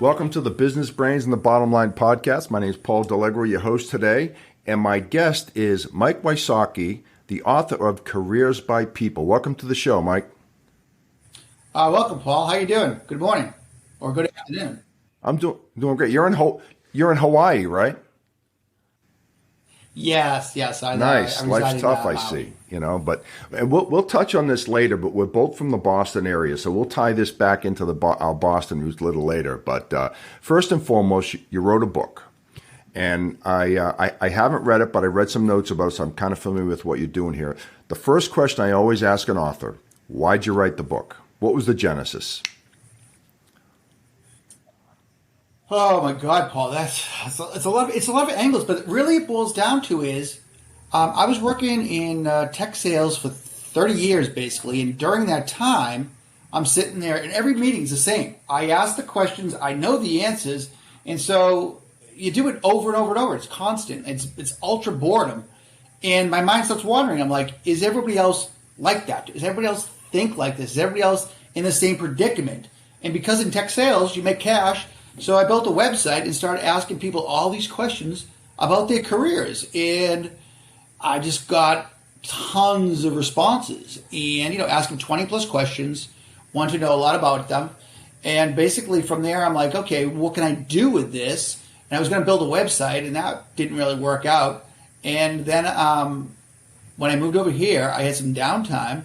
Welcome to the Business Brains and the Bottom Line podcast. My name is Paul Delegro, your host today, and my guest is Mike Wysocki, the author of Careers by People. Welcome to the show, Mike. Welcome, Paul. How you doing? Good morning or good afternoon. I'm doing great. You're in Hawaii, right? Yes. Nice. Life's tough, I see. But and we'll touch on this later. But we're both from the Boston area, so we'll tie this back into our Boston roots a little later. But first and foremost, you wrote a book, and I haven't read it, but I read some notes about it, so I'm kind of familiar with what you're doing here. The first question I always ask an author: why'd you write the book? What was the genesis? Oh my God, Paul, it's a lot of angles, but really it boils down to is I was working in tech sales for 30 years basically, and during that time I'm sitting there and every meeting's the same. I ask the questions, I know the answers, and so you do it over and over and over. It's constant. It's ultra boredom, and my mind starts wandering. I'm like, is everybody else like that? Does everybody else think like this? Is everybody else in the same predicament? And because in tech sales you make cash. So I built a website and started asking people all these questions about their careers. And I just got tons of responses. And, asking 20 plus questions, wanted to know a lot about them. And basically from there, I'm like, okay, what can I do with this? And I was going to build a website, and that didn't really work out. And then when I moved over here, I had some downtime.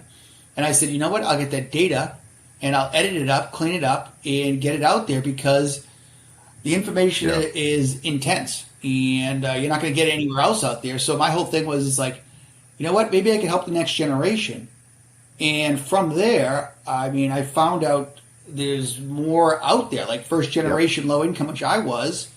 And I said, you know what? I'll get that data, and I'll edit it up, clean it up, and get it out there because the information is intense, and you're not going to get it anywhere else out there. So my whole thing was, it's like, you know what? Maybe I can help the next generation. And from there, I found out there's more out there, like first generation low income, which I was.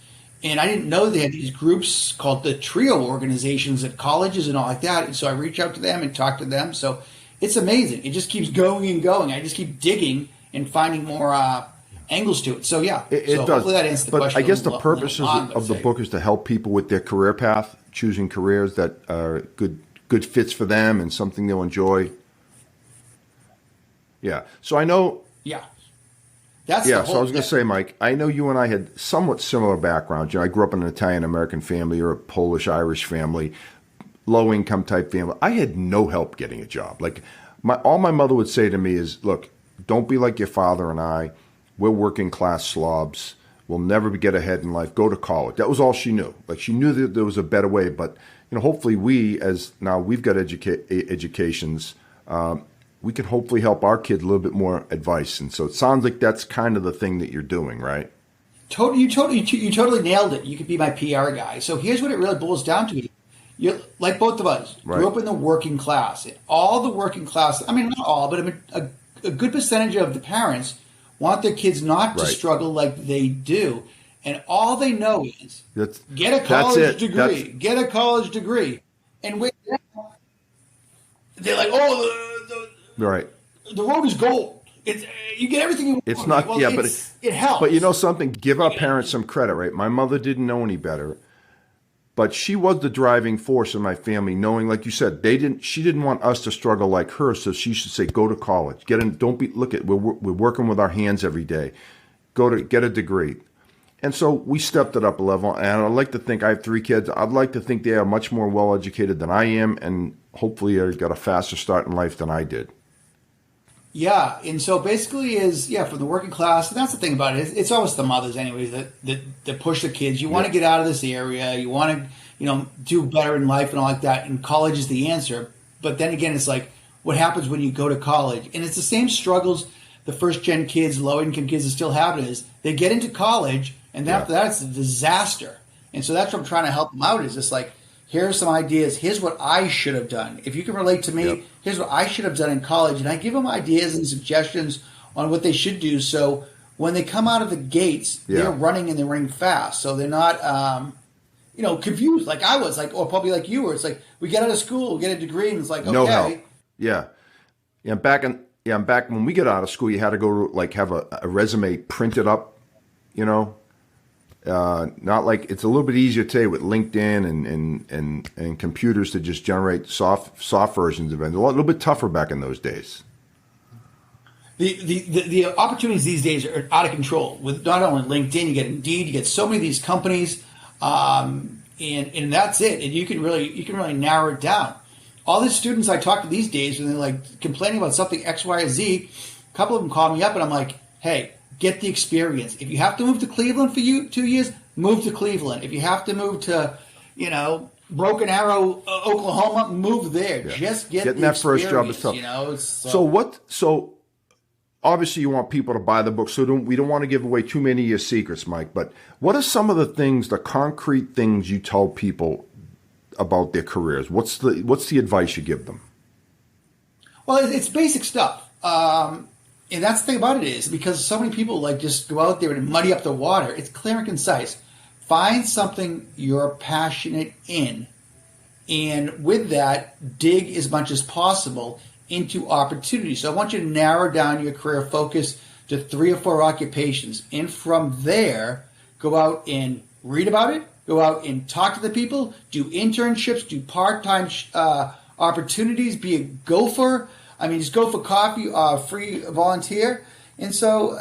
And I didn't know they had these groups called the TRIO organizations at colleges and all like that. And so I reached out to them and talked to them. So it's amazing. It just keeps going and going. I just keep digging and finding more angles to it. So yeah, it so does. Hopefully that answers the question. But I guess the purpose of the book is to help people with their career path, choosing careers that are good fits for them and something they'll enjoy. Yeah. So I know. Yeah. So I was going to say, Mike, I know you and I had somewhat similar backgrounds. I grew up in an Italian-American family or a Polish-Irish family, low-income type family. I had no help getting a job. Like all my mother would say to me is, look, don't be like your father and I. We're working class slobs. We'll never get ahead in life. Go to college. That was all she knew. Like she knew that there was a better way. But hopefully we've got educations. We can hopefully help our kid a little bit more advice. And so it sounds like that's kind of the thing that you're doing, right? You totally nailed it. You could be my PR guy. So here's what it really boils down to. You're like both of us. Right. Grew up in the working class. And all the working class. Not all, but a good percentage of the parents want their kids not to struggle like they do. And all they know is get a college degree. Get a college degree. And they're like, the road is gold. You get everything you want. It's not, well, but it helps. But you know something? Give our parents some credit, right? My mother didn't know any better. But she was the driving force in my family, knowing, like you said, she didn't want us to struggle like her, so she should say, go to college. We're working with our hands every day. Get a degree. And so we stepped it up a level, and I'd like to think I have 3 kids. I'd like to think they are much more well-educated than I am, and hopefully they got a faster start in life than I did. Yeah, and so basically from the working class, and that's the thing about it. It's always the mothers anyways that push the kids. You want to get out of this area. You want to, do better in life and all like that, and college is the answer. But then again, it's like, what happens when you go to college? And it's the same struggles the first-gen kids, low-income kids are still having is they get into college, and after that, it's a disaster. And so that's what I'm trying to help them out is just like, here are some ideas. Here's what I should have done. If you can relate to me, here's what I should have done in college. And I give them ideas and suggestions on what they should do. So when they come out of the gates, they're running and they're running fast. So they're not, confused like I was, like, or probably like you were. It's like, we get out of school, we get a degree, and it's like, okay. No help. Yeah. Back when we get out of school, you had to go have a resume printed up, not like it's a little bit easier today with LinkedIn and computers to just generate soft versions of it. A little bit tougher back in those days. the opportunities these days are out of control. With not only LinkedIn, you get Indeed, you get so many of these companies, and that's it. And you can really narrow it down. All the students I talk to these days, when they're like complaining about something X, Y, or Z, a couple of them call me up, and I'm like, hey, get the experience. If you have to move to Cleveland for 2 years, move to Cleveland. If you have to move to, Broken Arrow, Oklahoma, move there. Yeah. Just getting that first job is tough. So obviously you want people to buy the book, so we don't want to give away too many of your secrets, Mike. But what are some of the concrete things you tell people about their careers? What's the advice you give them? Well, it's basic stuff. And that's the thing about it is because so many people just go out there and muddy up the water. It's clear and concise. Find something you're passionate in. And with that, dig as much as possible into opportunities. So I want you to narrow down your career focus to 3 or 4 occupations. And from there, go out and read about it. Go out and talk to the people. Do internships. Do part-time opportunities. Be a gopher. Just go for coffee, free volunteer. And so,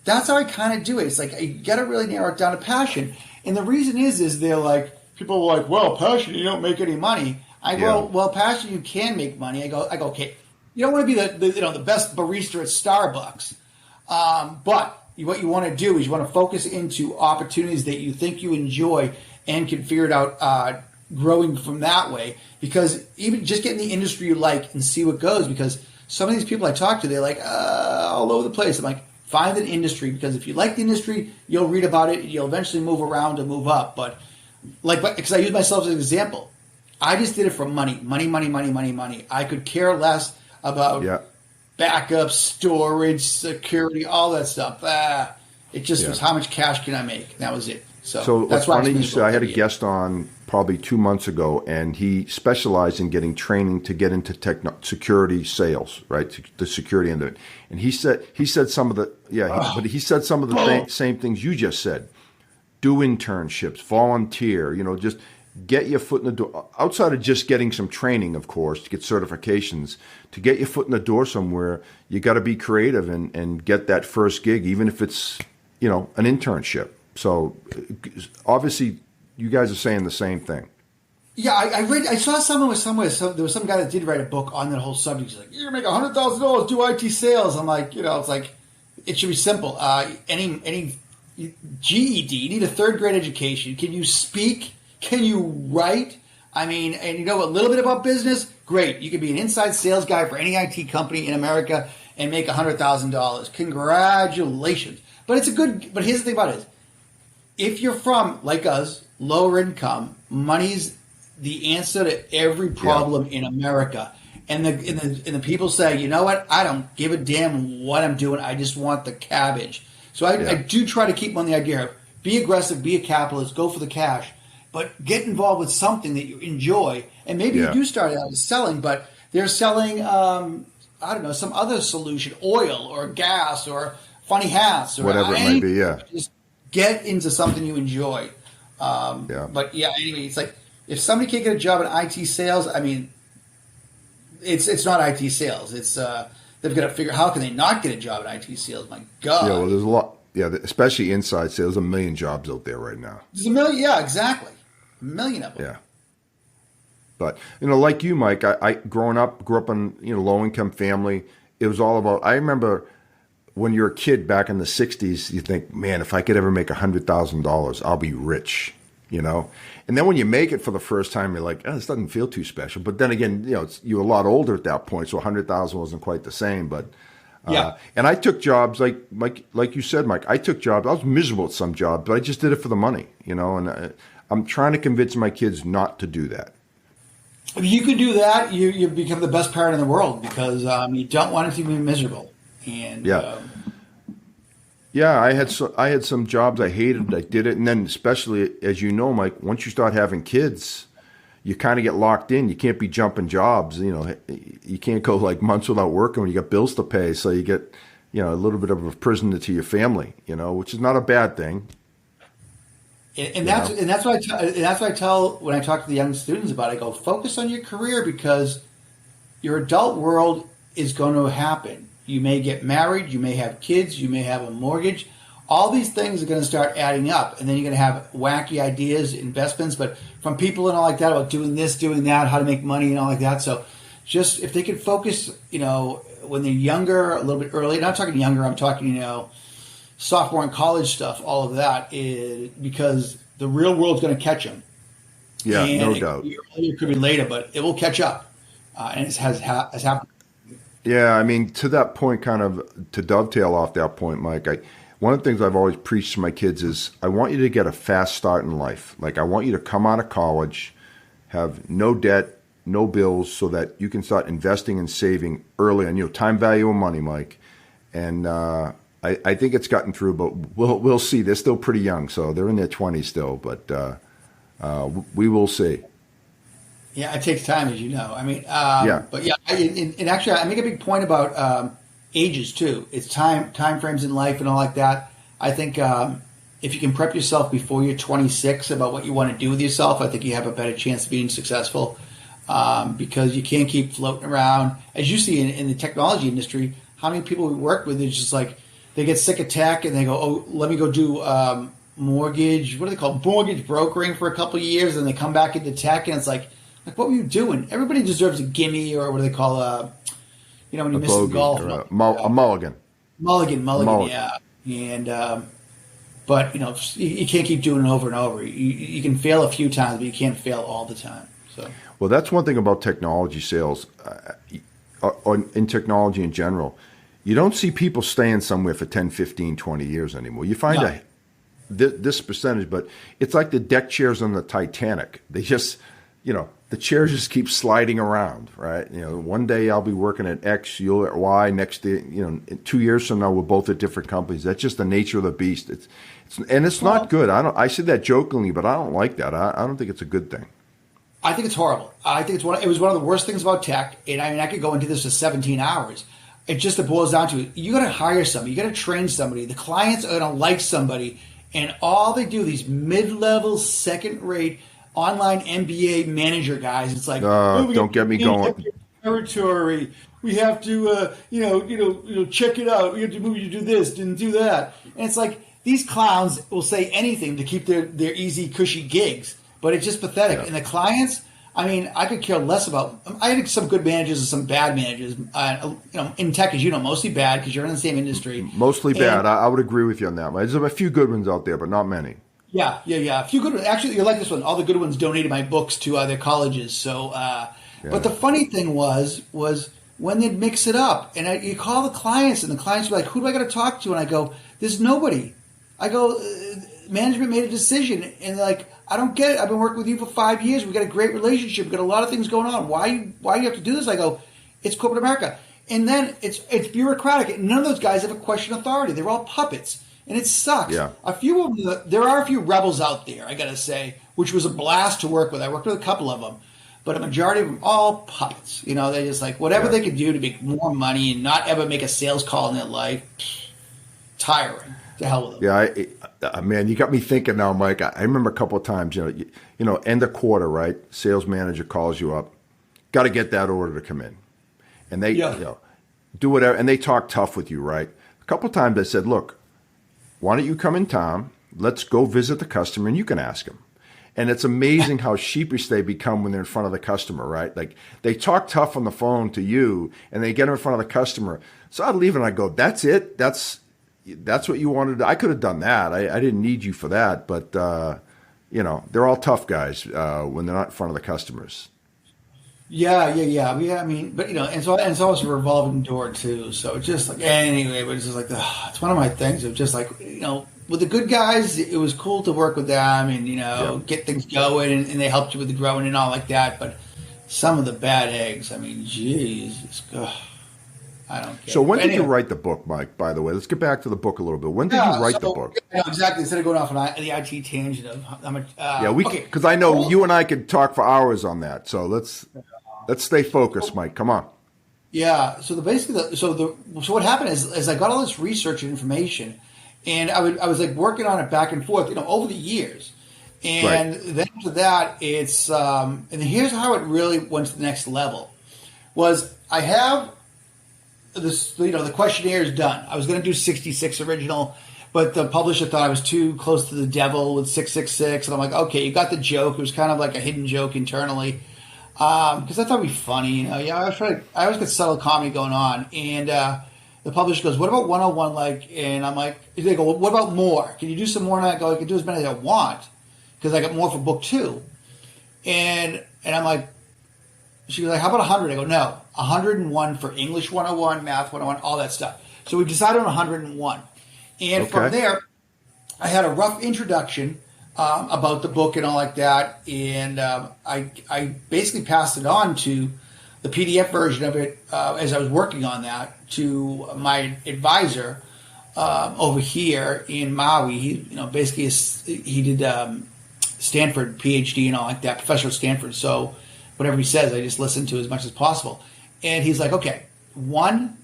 that's how I kind of do it. It's like, you got to really narrow it down to passion. And the reason is they're like, people are like, well, passion, you don't make any money. I go, well, passion, you can make money. I go, okay, you don't want to be the best barista at Starbucks. But what you want to do is you want to focus into opportunities that you think you enjoy and can figure it out growing from that way. Because even just get in the industry you like and see what goes. Because some of these people I talk to, they're like all over the place. I'm like, find an industry, because if you like the industry, you'll read about it and you'll eventually move around and move up. But because I use myself as an example, I just did it for money. I could care less about backup, storage, security, all that stuff. It just was how much cash can I make? And that was it. So that's why I had a guest on probably 2 months ago, and he specialized in getting training to get into security sales, right? The security end of it. And he said some of the same things you just said. Do internships, volunteer, just get your foot in the door. Outside of just getting some training, of course, to get certifications, to get your foot in the door somewhere, you got to be creative and get that first gig, even if it's, an internship. So obviously you guys are saying the same thing. Yeah, I saw someone there was some guy that did write a book on that whole subject. He's like, you're going to make $100,000, do IT sales. I'm like, it's like, it should be simple. Any GED, you need a 3rd grade education. Can you speak? Can you write? And you know a little bit about business? Great. You can be an inside sales guy for any IT company in America and make $100,000. Congratulations. But but here's the thing about it. If you're from, like us, lower income, money's the answer to every problem in America. And the people say, you know what? I don't give a damn what I'm doing. I just want the cabbage. So I do try to keep them on the idea of be aggressive, be a capitalist, go for the cash, but get involved with something that you enjoy. And maybe you do start out as selling, but they're selling, some other solution, oil or gas or funny hats or whatever it might be. Yeah. Just get into something you enjoy. But anyway, it's like if somebody can't get a job in IT sales, it's not IT sales. It's they've got to figure how can they not get a job in IT sales. My God. Yeah, well, there's a lot. Yeah, especially inside sales. There's 1 million jobs out there right now. There's 1 million. Yeah, exactly. 1 million of them. Yeah. But like you, Mike, I grew up in low income family. It was all about. I remember when you're a kid back in the '60s, you think, man, if I could ever make $100,000, I'll be rich. And then when you make it for the first time, you're like, this doesn't feel too special. But then again, you're a lot older at that point, so 100,000 wasn't quite the same. But and I took jobs like you said, Mike. I took jobs. I was miserable at some jobs, but I just did it for the money. And I'm trying to convince my kids not to do that. If you can do that, you become the best parent in the world because you don't want it to be miserable. And I had some jobs I hated. I did it, and then especially as you know, Mike, once you start having kids, you kind of get locked in. You can't be jumping jobs. You can't go like months without working when you got bills to pay. So you get a little bit of a prisoner to your family. Which is not a bad thing. And that's what I tell when I talk to the young students about it. I go, focus on your career because your adult world is going to happen. You may get married. You may have kids. You may have a mortgage. All these things are going to start adding up, and then you're going to have wacky ideas, investments, but from people and all like that about doing this, doing that, how to make money and all like that. So just if they can focus, when they're younger, a little bit early, not talking younger, I'm talking, sophomore and college stuff, all of that, because the real world's going to catch them. Yeah, and no doubt. It could be later, but it will catch up, and it has happened. Yeah, I mean, to that point, kind of to dovetail off that point, Mike, one of the things I've always preached to my kids is I want you to get a fast start in life. Like, I want you to come out of college, have no debt, no bills, so that you can start investing and saving early on, time value of money, Mike. And I think it's gotten through, but we'll see. They're still pretty young, so they're in their 20s still, but we will see. Yeah, it takes time, as you know. I mean, yeah. But yeah, and actually, I make a big point about ages too. It's time frames in life and all like that. I think if you can prep yourself before you're 26 about what you want to do with yourself, I think you have a better chance of being successful, because you can't keep floating around. As you see in the technology industry, how many people we work with, it's just like they get sick of tech and they go, oh, let me go do mortgage, what do they call it? Mortgage brokering for a couple of years, and they come back into tech, and it's like what were you doing? Everybody deserves a gimme, or what do they call when you miss the golf, a mulligan. Mulligan, yeah. And but you can't keep doing it over and over. You can fail a few times, but you can't fail all the time. So, well, that's one thing about technology sales, or in technology in general. You don't see people staying somewhere for 10, 15, 20 years anymore. You find this percentage, but it's like the deck chairs on the Titanic. They just, the chairs just keep sliding around, right? One day I'll be working at X, you'll at Y. Next day, 2 years from now, we're both at different companies. That's just the nature of the beast. It's not good. I said that jokingly, but I don't like that. I don't think it's a good thing. I think it's horrible. I think it was one of the worst things about tech. And I mean, I could go into this for 17 hours. It just boils down to you got to hire somebody, you got to train somebody. The clients are going to like somebody, and all they do, these mid-level, second-rate online MBA manager guys, it's like, don't get me going. Territory. We have to, check it out. We have to move you to do this, didn't do that, and it's like these clowns will say anything to keep their easy, cushy gigs, but it's just pathetic. Yeah. And the clients, I mean, I could care less about. I had some good managers and some bad managers. In tech, as you know, mostly bad because you're in the same industry. Mostly bad. I would agree with you on that. There's a few good ones out there, but not many. Yeah. A few good ones. Actually, you're like this one. All the good ones donated my books to their colleges. So, but the funny thing was when they'd mix it up, and you call the clients, and the clients were like, "Who do I got to talk to?" And I go, "There's nobody." I go, "Management made a decision," and they're like, I don't get it. I've been working with you for 5 years. We've got a great relationship. We've got a lot of things going on. Why do you have to do this? I go, it's corporate America. And then it's bureaucratic. None of those guys ever question authority. They're all puppets. And it sucks. Yeah. There are a few rebels out there, I got to say, which was a blast to work with. I worked with a couple of them. But a majority of them, all puppets. They just like whatever they could do to make more money and not ever make a sales call in their life. Tiring. To hell with them. Yeah, man, you got me thinking now, Mike. I remember a couple of times, end of quarter, right? Sales manager calls you up. Got to get that order to come in. And they do whatever. And they talk tough with you, right? A couple of times I said, look, why don't you come in town? Let's go visit the customer and you can ask him. And it's amazing how sheepish they become when they're in front of the customer, right? Like they talk tough on the phone to you and they get in front of the customer. So I'd leave and I go, that's it? That's what you wanted. I could have done that. I didn't need you for that. But, they're all tough guys when they're not in front of the customers. Yeah. I mean, but, and so it's always a revolving door, too. So it's just like, anyway, but it's just like, it's one of my things of just like, with the good guys, it was cool to work with them and, get things going and they helped you with the growing and all like that. But some of the bad eggs, I mean, geez, I don't care. So when did you write the book, Mike, by the way? Let's get back to the book a little bit. When did you write the book? Exactly. Instead of going off on the IT tangent of because I know you and I could talk for hours on that. So let's stay focused, Mike. Come on. Yeah. So what happened is I got all this research and information, and I was like working on it back and forth, over the years. And then after that, it's and here's how it really went to the next level. Was I have the questionnaire is done. I was going to do 66 original, but the publisher thought I was too close to the devil with 666, and I'm like, okay, you got the joke. It was kind of like a hidden joke internally, because I thought it'd be funny. I always get subtle comedy going on, and the publisher goes, "What about 101?" And I'm like, they go, well, "What about more? Can you do some more?" And I go, "I can do as many as I want because I got more for book 2." And I'm like, she was like, "How about 100?" I go, "No, 101 for English 101, Math 101, all that stuff." So we decided on 101. And from there, I had a rough introduction about the book and all like that. And I basically passed it on to the PDF version of it as I was working on that to my advisor over here in Maui. He did Stanford PhD and all like that, professor at Stanford. So whatever he says, I just listen to as much as possible. And he's like, okay, 1,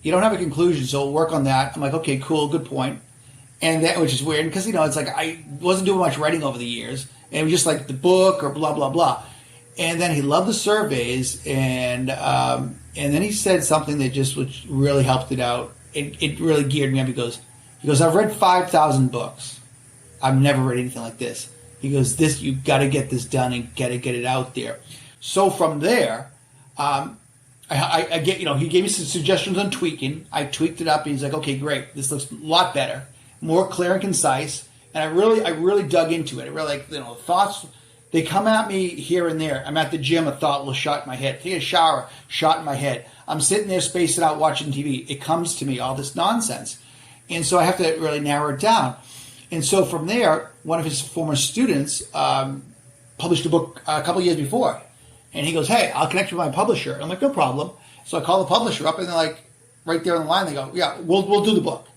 you don't have a conclusion, so we'll work on that. I'm like, okay, cool, good point. And that, which is weird because, it's like I wasn't doing much writing over the years. And it was just like the book or blah, blah, blah. And then he loved the surveys, and then he said something that just which really helped it out. It really geared me up. He goes, I've read 5,000 books. I've never read anything like this. He goes, you got to get this done and get it out there. So from there, I get, he gave me some suggestions on tweaking. I tweaked it up, and he's like, okay, great. This looks a lot better, more clear and concise. And I really dug into it. I really thoughts. They come at me here and there. I'm at the gym, a thought will shot in my head. Take a shower, shot in my head. I'm sitting there spacing out watching TV. It comes to me, all this nonsense. And so I have to really narrow it down. And so from there, one of his former students published a book a couple of years before. And he goes, hey, I'll connect you with my publisher. And I'm like, no problem. So I call the publisher up, and they're like, right there on the line, they go, yeah, we'll do the book.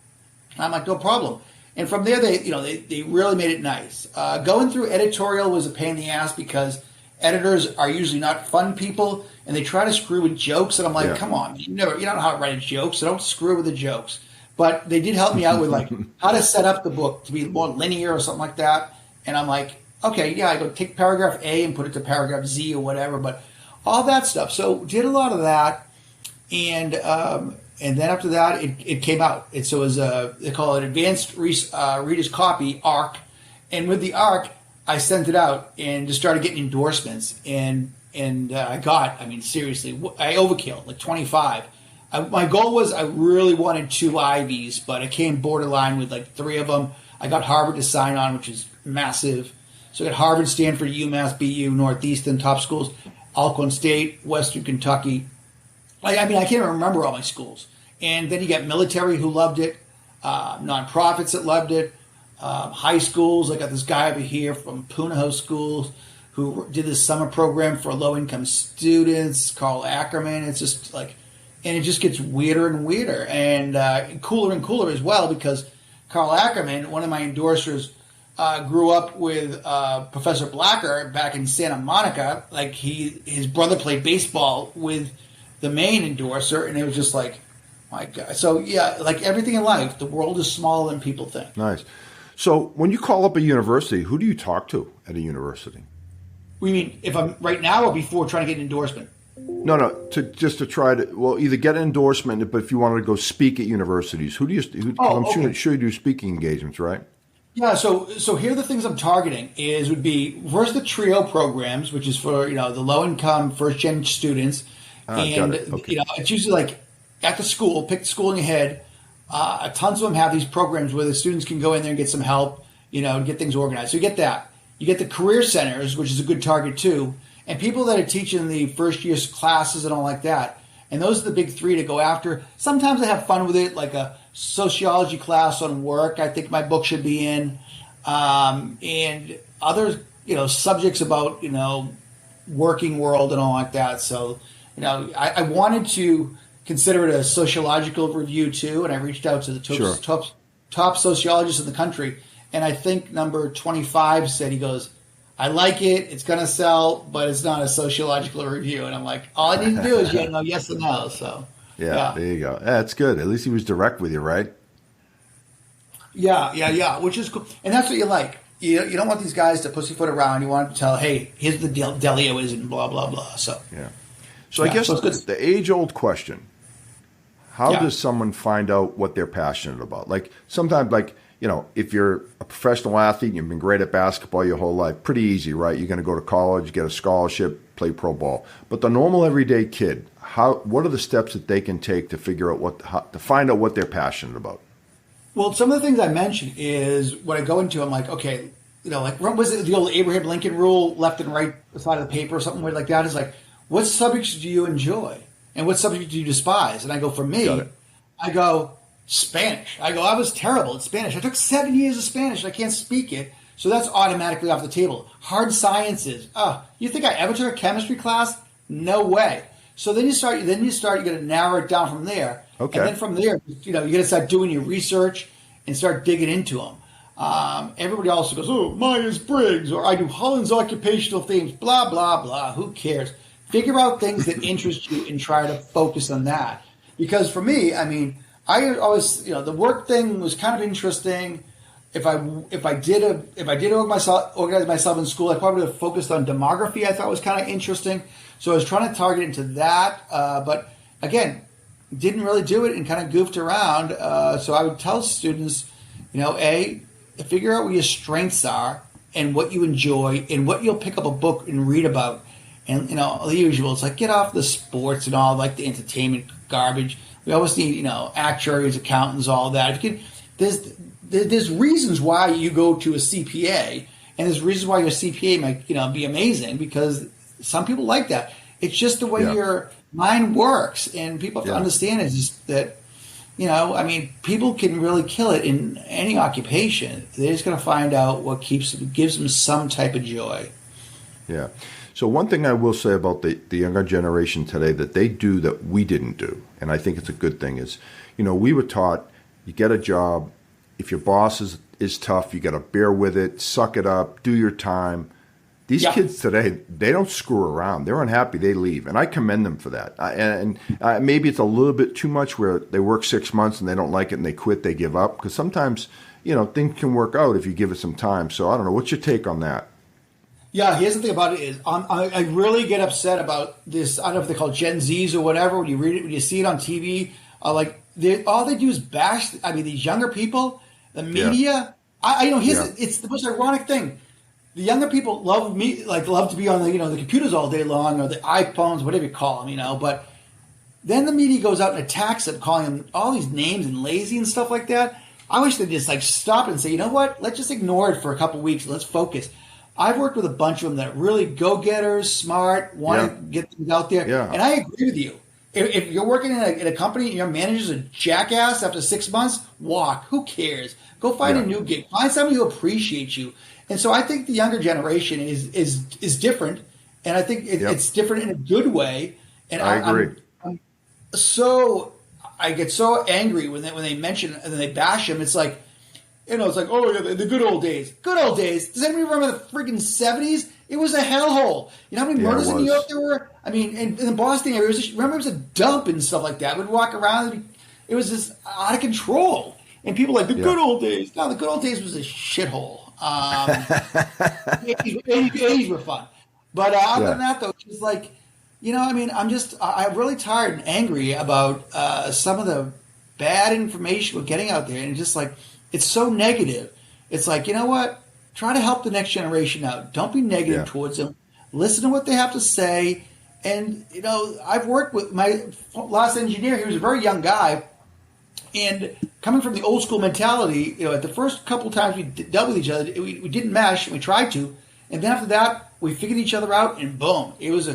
And I'm like, no problem. And from there, they really made it nice. Going through editorial was a pain in the ass because editors are usually not fun people, and they try to screw with jokes. And I'm like, come on, you don't know how to write a joke, so don't screw with the jokes. But they did help me out with how to set up the book to be more linear or something like that. And I'm like, okay, yeah, I go take paragraph A and put it to paragraph Z or whatever, but all that stuff. So did a lot of that, and then after that, it came out. So it was they call it Advanced Reader's Copy, ARC. And with the ARC, I sent it out and just started getting endorsements. And I got, seriously, I overkill, like 25. My goal was I really wanted 2 Ivies, but I came borderline with like 3 of them. I got Harvard to sign on, which is massive. So I got Harvard, Stanford, UMass, BU, Northeastern, top schools, Alcorn State, Western Kentucky. I can't even remember all my schools. And then you got military who loved it, nonprofits that loved it, high schools. I got this guy over here from Punahou Schools who did this summer program for low-income students, Carl Ackerman. It's just and it just gets weirder and weirder and cooler as well because Carl Ackerman, one of my endorsers, grew up with Professor Blacker back in Santa Monica. His brother played baseball with the main endorser, and it was just like, my God. So yeah, like everything in life, the world is smaller than people think. Nice. So when you call up a university, who do you talk to at a university? We mean if I'm right now or before trying to get an endorsement? No, to try to either get an endorsement, but if you wanted to go speak at universities, I'm sure you do speaking engagements, right? Yeah, so here are the things I'm targeting would be first the TRIO programs, which is for the low income first gen students, and okay. It's usually like at the school, pick the school in your head. Tons of them have these programs where the students can go in there and get some help, and get things organized. So you get that. You get the career centers, which is a good target too, and people that are teaching the first year classes and all like that. And those are the big 3 to go after. Sometimes I have fun with it, like a sociology class on work. I think my book should be in, and other subjects about working world and all like that. So I wanted to consider it a sociological review too, and I reached out to the top sociologists in the country, and I think number 25 said, he goes, I like it, it's going to sell, but it's not a sociological review. And I'm like, all I need to do is yes or no. So yeah, there you go. That's good. At least he was direct with you, right? Yeah, which is cool. And that's what you like. You don't want these guys to pussyfoot around. You want to tell, hey, here's the deal, Delio is and blah, blah, blah. So yeah. So I guess the age-old question, How does someone find out what they're passionate about? Like sometimes, if you're a professional athlete and you've been great at basketball your whole life, pretty easy, right? You're going to go to college, get a scholarship, play pro ball. But the normal everyday kid, what are the steps that they can take to figure out to find out what they're passionate about? Well, some of the things I mentioned is when I go into, I'm like, okay, was it the old Abraham Lincoln rule, left and right side of the paper or something like that? Is like, what subjects do you enjoy and what subjects do you despise? And I go, for me, I go Spanish. I was terrible at Spanish. I took 7 years of Spanish. I can't speak it. So that's automatically off the table. Hard sciences. You think I ever took a chemistry class? No way. So then you got to narrow it down from there. Okay. And then from there, you got to start doing your research and start digging into them. Everybody also goes, oh, Myers-Briggs, or I do Holland's occupational themes, blah, blah, blah. Who cares? Figure out things that interest you and try to focus on that. Because for me, I always, the work thing was kind of interesting. If I did organize myself in school, I probably would have focused on demography. I thought was kind of interesting. So I was trying to target into that. But again, didn't really do it and kind of goofed around. So I would tell students, figure out what your strengths are and what you enjoy and what you'll pick up a book and read about. And, the usual, it's like get off the sports and all, like the entertainment garbage. We always need, actuaries, accountants, all that. There's reasons why you go to a CPA, and there's reasons why your CPA might, be amazing, because some people like that. It's just the way your mind works, and people have to understand is just that, people can really kill it in any occupation. They're just going to find out what gives them some type of joy. Yeah. So one thing I will say about the younger generation today that they do that we didn't do, and I think it's a good thing, is, we were taught you get a job. If your boss is tough, you got to bear with it, suck it up, do your time. These kids today, they don't screw around. They're unhappy, they leave, and I commend them for that. And maybe it's a little bit too much where they work 6 months and they don't like it and they quit, they give up, because sometimes things can work out if you give it some time. So I don't know. What's your take on that? Yeah, here's the thing about it is I really get upset about this. I don't know if they call it Gen Zs or whatever. When you read it, when you see it on TV, all they do is bash. These younger people, the media. Yeah. It's the most ironic thing. The younger people love to be on the computers all day long, or the iPhones, whatever you call them, But then the media goes out and attacks them, calling them all these names and lazy and stuff like that. I wish they'd just stop and say, you know what? Let's just ignore it for a couple weeks. Let's focus. I've worked with a bunch of them that are really go-getters, smart, want to get things out there. Yeah. And I agree with you. If you're working in a company and your manager's a jackass after 6 months, walk. Who cares? Go find a new gig. Find somebody who appreciates you. And so I think the younger generation is different, and I think it's different in a good way. And I agree. I get so angry when they mention and they bash him. It's like, oh, yeah, the good old days. Good old days. Does anybody remember the freaking 70s? It was a hellhole. You know how many murders in New York there were? In the Boston area, it was a dump and stuff like that. We'd walk around. It was just out of control. And people were like, the good old days. No, the good old days was a shithole. 80s were fun. But other than that, though, it's just like, I'm really tired and angry about some of the bad information we're getting out there. And it's just like, it's so negative. It's like, you know what? Try to help the next generation out. Don't be negative towards them. Listen to what they have to say. And, I've worked with my last engineer. He was a very young guy. And coming from the old school mentality, at the first couple times we dealt with each other, we didn't mesh, and we tried to. And then after that, we figured each other out, and boom. It was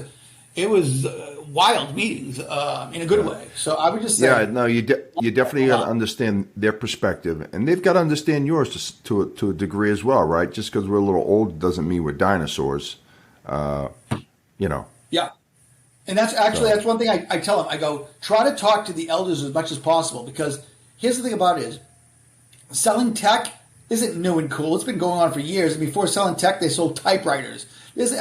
wild meetings in a good way. So I would just say, you definitely got to understand their perspective, and they've got to understand yours to a degree as well, right? Just because we're a little old doesn't mean we're dinosaurs, Yeah, and that's one thing I tell them. I go, try to talk to the elders as much as possible, because here's the thing about it is, selling tech isn't new and cool. It's been going on for years. And before selling tech, they sold typewriters. It's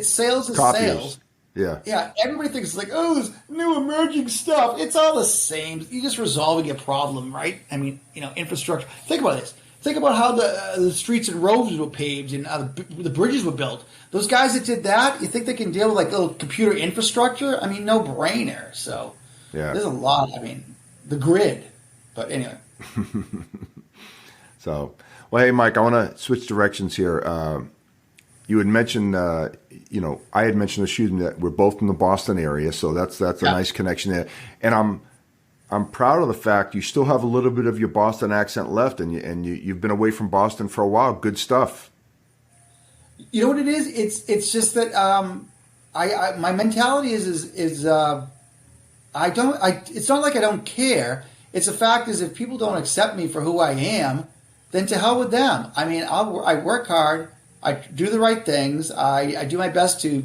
sales is Copiers. sales. Yeah. Everybody thinks it's like, oh, this new emerging stuff. It's all the same. You're just resolving a problem, right? Infrastructure. Think about this. Think about how the streets and roads were paved and how the bridges were built. Those guys that did that, you think they can deal with little computer infrastructure? No brainer. So there's a lot. the grid. But anyway. So, well, hey, Mike, I want to switch directions here. You had mentioned, I had mentioned the shooting that we're both in the Boston area, so that's a nice connection there. And I'm proud of the fact you still have a little bit of your Boston accent left, and you've been away from Boston for a while. Good stuff. You know what it is? It's just that my mentality is it's not like I don't care. It's the fact is if people don't accept me for who I am, then to hell with them. I mean, I work hard. I do the right things. I do my best to,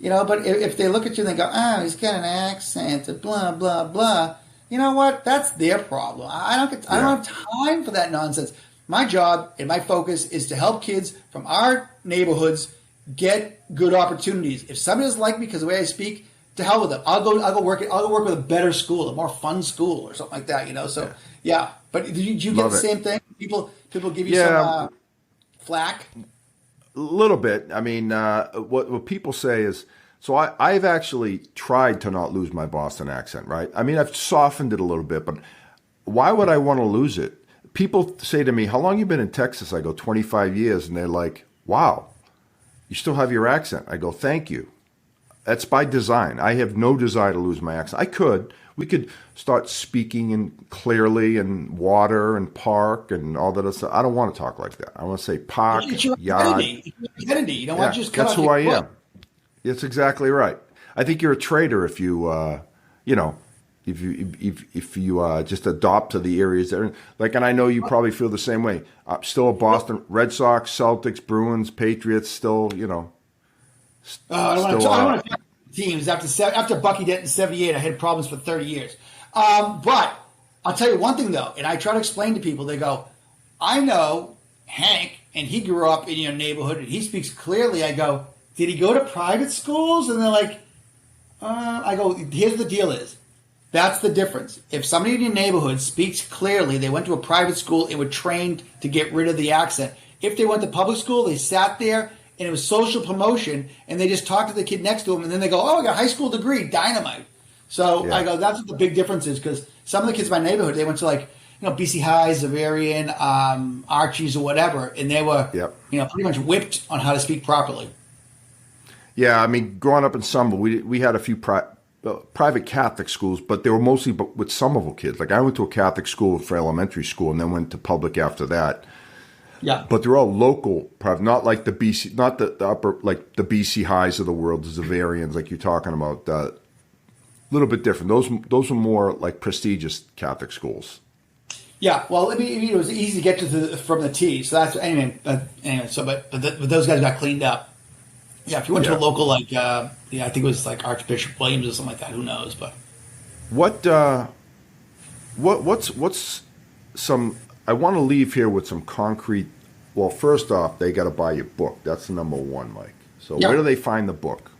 but if they look at you and they go, oh, he's got an accent, blah, blah, blah, you know what? That's their problem. I don't have time for that nonsense. My job and my focus is to help kids from our neighborhoods get good opportunities. If somebody doesn't like me because of the way I speak, to hell with them. I'll go work with a better school, a more fun school or something like that, So, yeah. But do you get the same thing? People give you some flack? A little bit. I mean, what people say is, so I've actually tried to not lose my Boston accent, right? I mean, I've softened it a little bit, but why would I want to lose it? People say to me, how long you been in Texas? I go, 25 years. And they're like, wow, you still have your accent. I go, thank you. That's by design. I have no desire to lose my accent. We could start speaking in clearly and water and park and all that other stuff. I don't want to talk like that. I want to say park, yard. It's your identity. You don't want to just cut that's off who I foot. am. That's exactly right. I think you're a traitor if you, if you just adopt to the areas that are like. And I know you probably feel the same way. Still a Boston Red Sox, Celtics, Bruins, Patriots. Still, I don't want to talk teams. After Bucky Dent in '78, I had problems for 30 years. But I'll tell you one thing though, and I try to explain to people. They go, "I know Hank, and he grew up in your neighborhood, and he speaks clearly." I go, "Did he go to private schools?" And they're like, "I go, here's the deal: that's the difference. If somebody in your neighborhood speaks clearly, they went to a private school, it was trained to get rid of the accent. If they went to public school, they sat there." And it was social promotion, and they just talk to the kid next to them, and then they go, "Oh, I got a high school degree, dynamite." So I go, that's what the big difference is, because some of the kids in my neighborhood, they went to BC High, Zavarian, Archie's, or whatever, and they were, pretty much whipped on how to speak properly. Yeah, I mean, growing up in Somerville, we had a few private Catholic schools, but they were mostly with Somerville kids. Like I went to a Catholic school for elementary school, and then went to public after that. Yeah, but they're all local, not like the BC, not the upper, like the BC Highs of the world, the Zavarians, like you're talking about. A little bit different. Those are more like prestigious Catholic schools. Yeah, well, I mean, it was easy to get to from the T. So that's anyway. So but those guys got cleaned up. Yeah, if you went to a local I think it was like Archbishop Williams or something like that. Who knows? But what's some? I want to leave here with some concrete. Well, first off, they got to buy your book. That's the number one, Mike. So where do they find the book?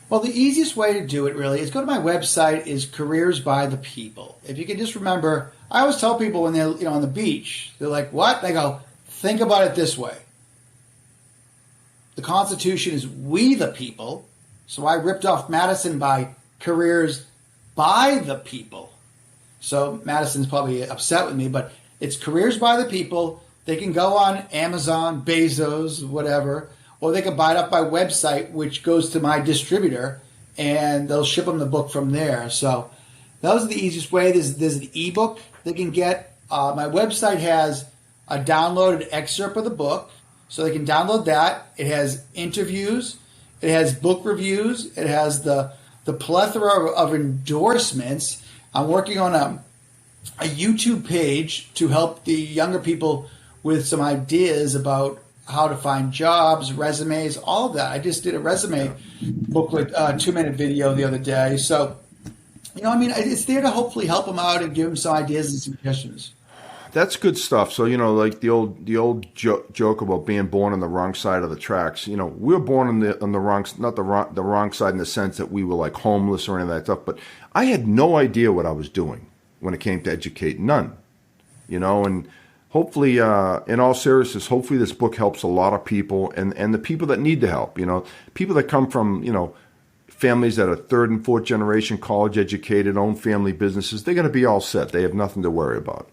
Well, the easiest way to do it really is go to my website. Is Careers by the People. If you can just remember, I always tell people when they're on the beach, they're like, "What?" They go, "Think about it this way. The Constitution is we the people." So I ripped off Madison by Careers by the People. So Madison's probably upset with me, but it's Careers by the People. They can go on Amazon, Bezos, whatever, or they can buy it off my website, which goes to my distributor, and they'll ship them the book from there. So those are the easiest way. There's an ebook they can get. My website has a downloaded excerpt of the book, so they can download that. It has interviews. It has book reviews. It has the plethora of endorsements. I'm working on a YouTube page to help the younger people with some ideas about how to find jobs, resumes, all of that. I just did a resume booklet, 2-minute video the other day. So, it's there to hopefully help them out and give them some ideas and suggestions. That's good stuff. So, like the old joke about being born on the wrong side of the tracks. We were born on the wrong, not the wrong side in the sense that we were like homeless or any of that stuff. But I had no idea what I was doing when it came to educate. None. And hopefully, in all seriousness, hopefully this book helps a lot of people and the people that need the help. People that come from families that are third and fourth generation college educated, own family businesses, they're going to be all set. They have nothing to worry about.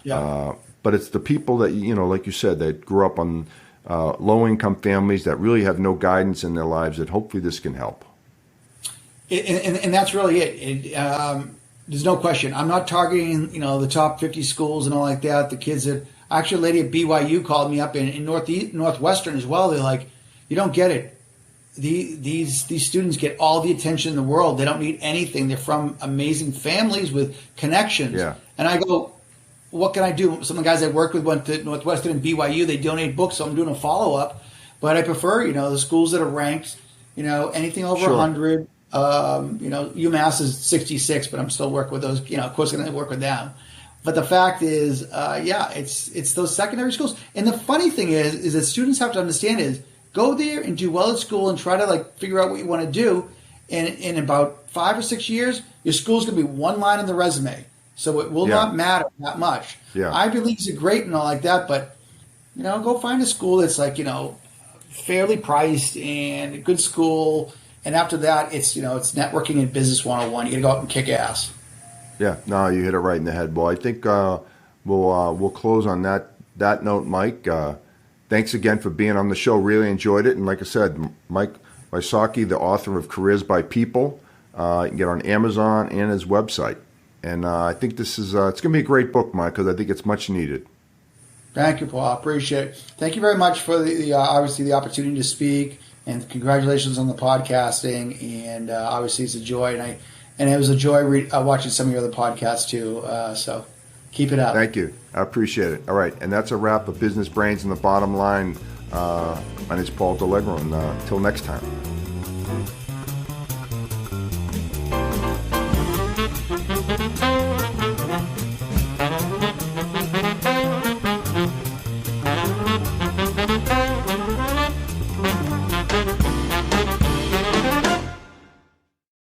Yeah. But it's the people that, like you said, that grew up on low income families that really have no guidance in their lives, that hopefully this can help. And that's really it. There's no question. I'm not targeting, the top 50 schools and all like that. The kids that actually, a lady at BYU called me up in Northwestern as well. They're like, you don't get it. These students get all the attention in the world. They don't need anything. They're from amazing families with connections. Yeah. And I go, what can I do? Some of the guys I worked with went to Northwestern and BYU. They donate books, so I'm doing a follow-up. But I prefer, the schools that are ranked, anything over 100. UMass is 66, but I'm still working with those. Of course, I'm going to work with them. But the fact is, it's those secondary schools. And the funny thing is that students have to understand is go there and do well at school and try to figure out what you want to do. And in about 5 or 6 years, your school's going to be one line in the resume. So it will not matter that much. Yeah. Ivy Leagues are great and all like that, but go find a school that's fairly priced and a good school. And after that, it's it's networking and business 101. You got to go out and kick ass. Yeah, no, you hit it right in the head. Well, I think we'll close on that note, Mike. Thanks again for being on the show. Really enjoyed it. And like I said, Mike Wysocki, the author of Careers by People, you can get on Amazon and his website. And I think this is it's going to be a great book, Mike, because I think it's much needed. Thank you, Paul. I appreciate it. Thank you very much for the obviously the opportunity to speak, and congratulations on the podcasting. And obviously it's a joy, and it was a joy watching some of your other podcasts too. So keep it up. Thank you. I appreciate it. All right, and that's a wrap of Business Brains and the Bottom Line. My name is Paul Delegro, and until next time.